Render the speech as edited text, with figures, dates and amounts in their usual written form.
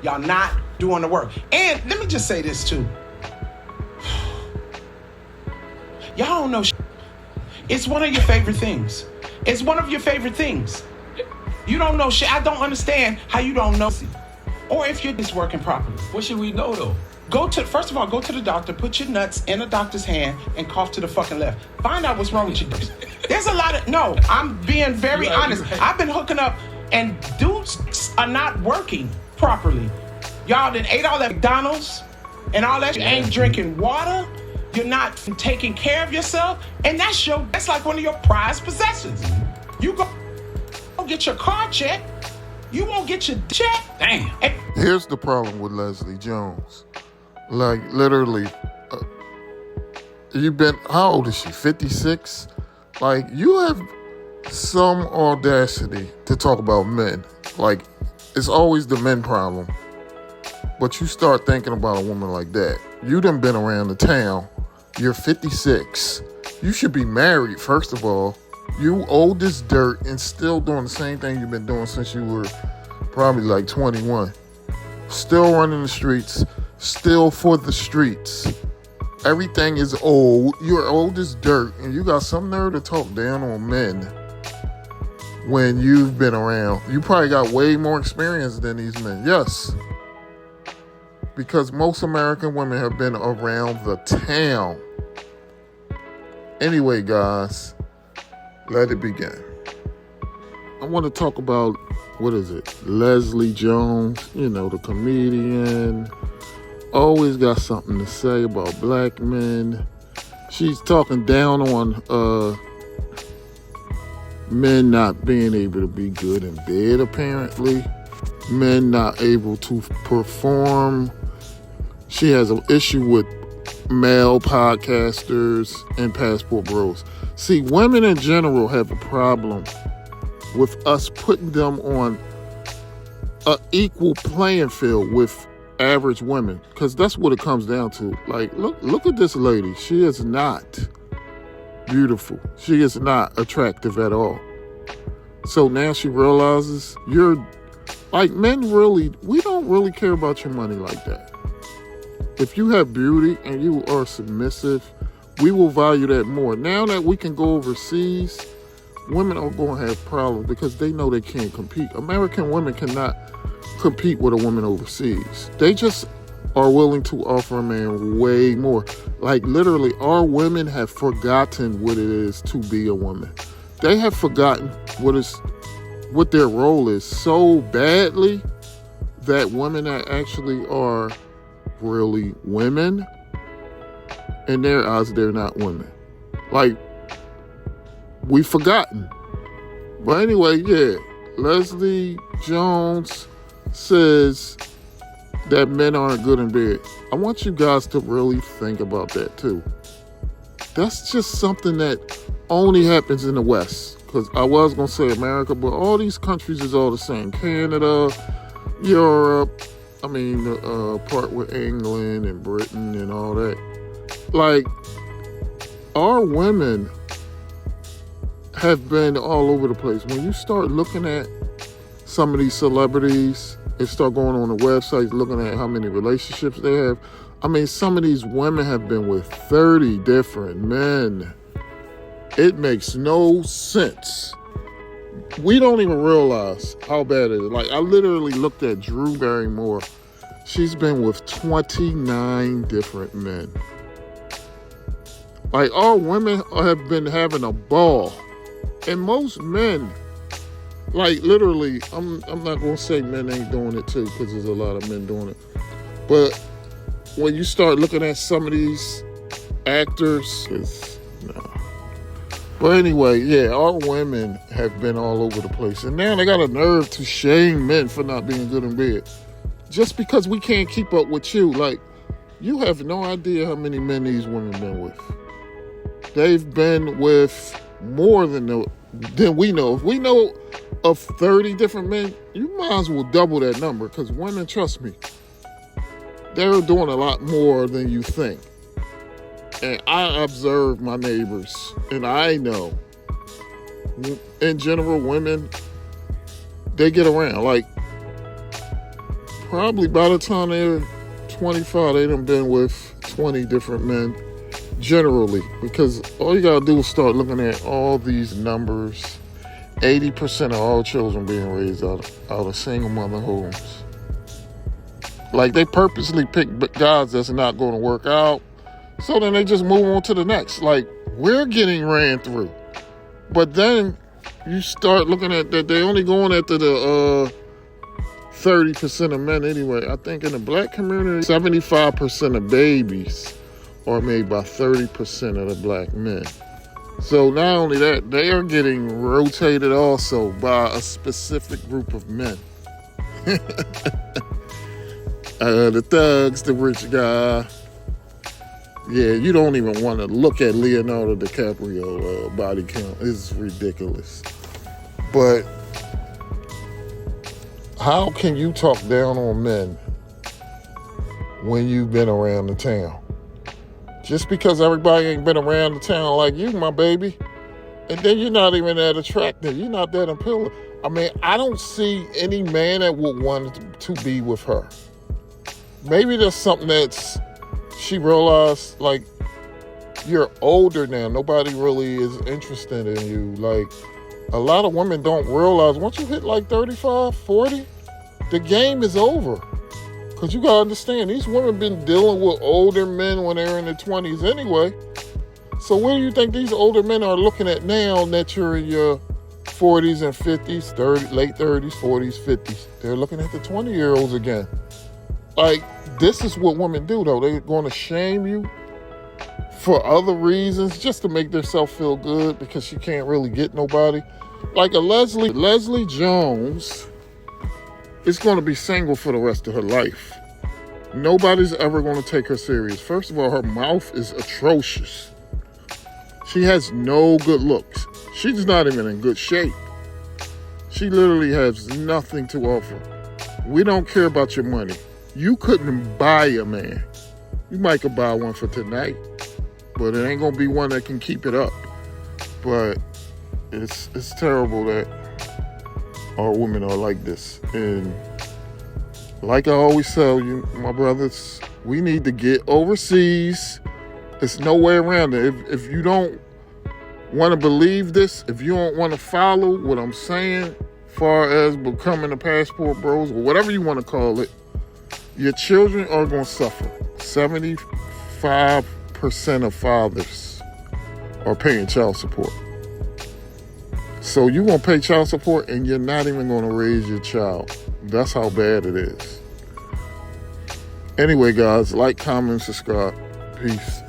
Y'all not doing the work. And let me just say this too. Y'all don't know shit. It's one of your favorite things. It's one of your favorite things. You don't know shit. I don't understand how you don't know. Or if you're just working properly. What should we know though? First of all, go to the doctor, put your nuts in a doctor's hand, and cough to the fucking left. Find out what's wrong with you. There's a lot of, no, I'm being very honest. Right. I've been hooking up, and dudes are not working properly. Y'all done ate all that McDonald's and all that. You ain't drinking water. You're not taking care of yourself. And that's like one of your prized possessions. You go get your car checked. You won't get your check. Damn. Here's the problem with Leslie Jones. Like, literally, how old is she? 56? Like, you have some audacity to talk about men. Like, it's always the men problem. But you start thinking about a woman like that. You done been around the town. You're 56. You should be married, first of all. You old as dirt and still doing the same thing you've been doing since you were probably like 21. Still running the streets. Still for the streets. Everything is old. You're old as dirt, and you got some nerve to talk down on men when you've been around. You probably got way more experience than these men. Yes. Because most American women have been around the town. Anyway, guys, let it begin. I want to talk about, Leslie Jones, the comedian. Always got something to say about black men. She's talking down on men not being able to be good in bed, apparently. Men not able to perform. She has an issue with male podcasters and passport bros. See, women in general have a problem with us putting them on an equal playing field with average women, because that's what it comes down to. Like, look at this lady. She is not beautiful. She is not attractive at all. So now she realizes men we don't really care about your money like that. If you have beauty and you are submissive, we will value that more. Now that we can go overseas, women are going to have problems because they know they can't compete. American women cannot compete with a woman overseas. They just are willing to offer a man way more. Like, literally, our women have forgotten what it is to be a woman. They have forgotten what their role is so badly that women that actually are really women, in their eyes, they're not women. Like, we've forgotten. But anyway, yeah, Leslie Jones says that men aren't good in bed. I want you guys to really think about that too. That's just something that only happens in the West. Because I was going to say America, but all these countries is all the same. Canada, Europe, part with England and Britain and all that. Like, our women have been all over the place. When you start looking at some of these celebrities and start going on the websites, looking at how many relationships they have, some of these women have been with 30 different men. It makes no sense. We don't even realize how bad it is. Like, I literally looked at Drew Barrymore. She's been with 29 different men. Like, our women have been having a ball. And most men, like, literally, I'm not going to say men ain't doing it too, because there's a lot of men doing it. But when you start looking at some of these actors, no. But anyway, yeah, our women have been all over the place. And now they got a nerve to shame men for not being good in bed. Just because we can't keep up with you. Like, you have no idea how many men these women been with. They've been with more than we know. If we know of 30 different men, you might as well double that number, because women, trust me, they're doing a lot more than you think. And I observe my neighbors, and I know, in general, women, they get around. Like, probably by the time they're 25, they done been with 20 different men, generally, because all you gotta do is start looking at all these numbers. 80% of all children being raised out of single mother homes. Like, they purposely pick guys that's not going to work out, so then they just move on to the next. Like, we're getting ran through. But then you start looking at that they only going after the 30% of men anyway. I think in the black community, 75% of babies are made by 30% of the black men. So not only that, they are getting rotated also by a specific group of men. The thugs, the rich guy. Yeah, you don't even want to look at Leonardo DiCaprio body count. It's ridiculous. But how can you talk down on men when you've been around the town? Just because everybody ain't been around the town like you, my baby, and then you're not even that attractive. You're not that appealing. I mean, I don't see any man that would want to be with her. Maybe there's something that's, she realized, like, you're older now. Nobody really is interested in you. Like, a lot of women don't realize once you hit like 35, 40, the game is over. Because you got to understand, these women been dealing with older men when they're in their 20s anyway. So what do you think these older men are looking at now that you're in your 40s and 50s, late 30s, 40s, 50s? They're looking at the 20-year-olds again. Like, this is what women do, though. They're going to shame you for other reasons just to make themselves feel good because she can't really get nobody. Like a Leslie Jones is going to be single for the rest of her life. Nobody's ever going to take her serious. First of all, her mouth is atrocious. She has no good looks. She's not even in good shape. She literally has nothing to offer. We don't care about your money. You couldn't buy a man. You might could buy one for tonight, but it ain't gonna be one that can keep it up. But it's terrible that our women are like this. And like I always tell you, my brothers, we need to get overseas. There's no way around it. If you don't want to believe this, if you don't want to follow what I'm saying, far as becoming a passport bros or whatever you want to call it, your children are going to suffer. 75% of fathers are paying child support. So you're going to pay child support and you're not even going to raise your child. That's how bad it is. Anyway, guys, like, comment, subscribe. Peace.